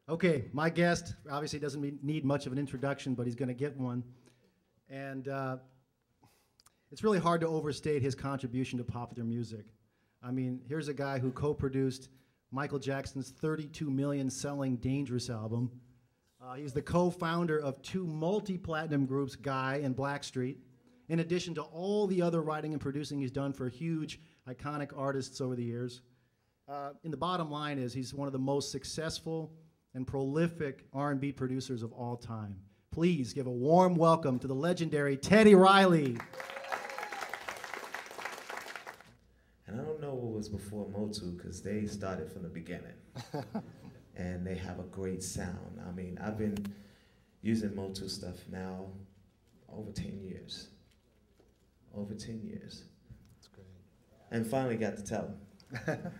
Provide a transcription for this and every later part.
Okay, my guest obviously doesn't need much of an introduction, but he's going to get one. And it's really hard to overstate his contribution to popular music. I mean, here's a guy who co-produced Michael Jackson's 32 million selling Dangerous album. He's the co-founder of two multi-platinum groups, Guy and Blackstreet, in addition to all the other writing and producing he's done for huge, iconic artists over the years. And the bottom line is he's one of the most successful and prolific R&B producers of all time. Please give a warm welcome to the legendary Teddy Riley. And I don't know what was before MOTU because they started from the beginning. And they have a great sound. I mean, I've been using MOTU stuff now over 10 years. Over 10 years. That's great. And finally got to tell them.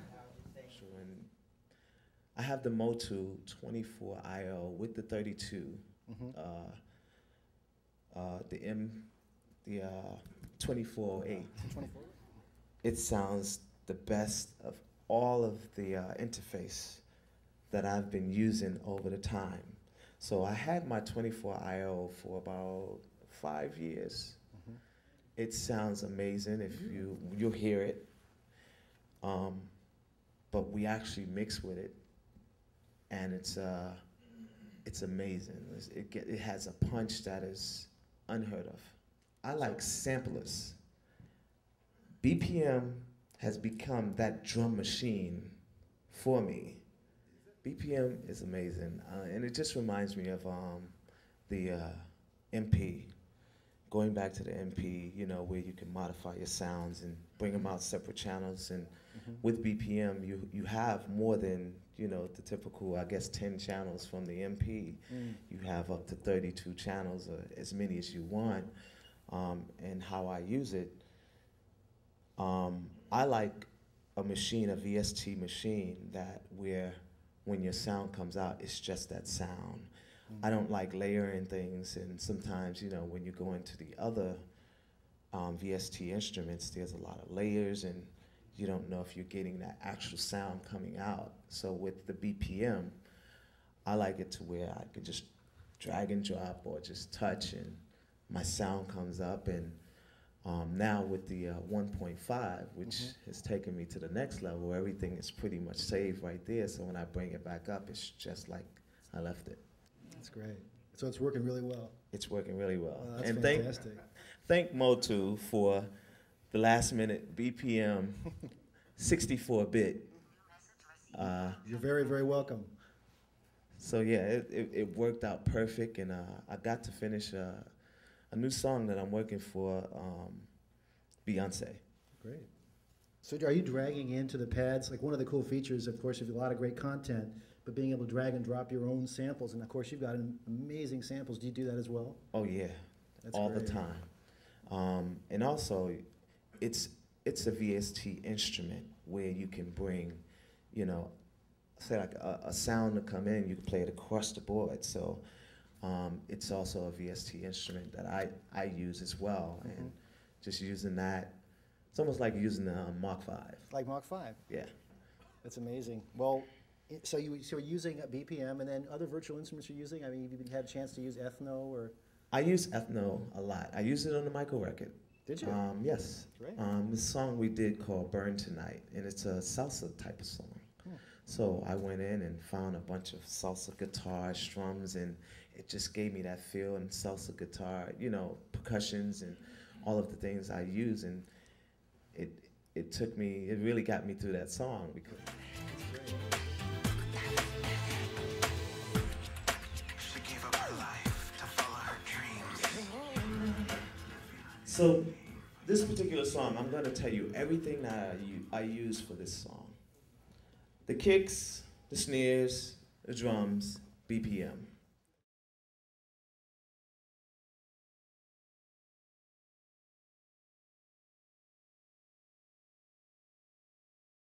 I have the MOTU 24IO with the 32, the 2408. It sounds the best of all of the interface that I've been using over the time. So I had my 24IO for about 5 years. It sounds amazing if you'll hear it. But we actually mix with it. And it's amazing. It has a punch that is unheard of. I like samplers. BPM has become that drum machine for me. BPM is amazing, and it just reminds me of the MP. Going back to the MP, you know, where you can modify your sounds and bring them out separate channels. And with BPM, you have more than, you know, the typical, I guess, 10 channels from the MP. You have up to 32 channels, or as many as you want. And how I use it, I like a machine, a VST machine, that where when your sound comes out, it's just that sound. I don't like layering things, and sometimes, you know, when you go into the other VST instruments, there's a lot of layers, and you don't know if you're getting that actual sound coming out. So with the BPM, I like it to where I can just drag and drop or just touch, and my sound comes up. And now with the 1.5, which has taken me to the next level, everything is pretty much saved right there. So when I bring it back up, it's just like I left it. That's great. So it's working really well. It's working really well. Oh, that's and fantastic. Thank MOTU for the last minute BPM 64-bit. You're very, very welcome. So yeah, it worked out perfect, and I got to finish a new song that I'm working for Beyonce. Great. So are you dragging into the pads? Like, one of the cool features, of course, you have a lot of great content, but being able to drag and drop your own samples, and of course you've got amazing samples. Do you do that as well? Oh yeah, that's all great. The time. And also, it's a VST instrument where you can bring, you know, say like a sound to come in, you can play it across the board. So it's also a VST instrument that I use as well, and just using that, it's almost like using the Mark V. Like Mark V? Yeah. That's amazing. Well, so you're using a BPM, and then other virtual instruments you're using? I mean, have you had a chance to use Ethno or? I use Ethno a lot. I used it on the Michael record. Did you? Yes. Great. This song we did called Burn Tonight, and it's a salsa type of song. So I went in and found a bunch of salsa guitar strums, and it just gave me that feel, and salsa guitar, you know, percussions and all of the things I use, and it really got me through that song. Because so this particular song, I'm going to tell you everything that I use for this song. The kicks, the snares, the drums, BPM.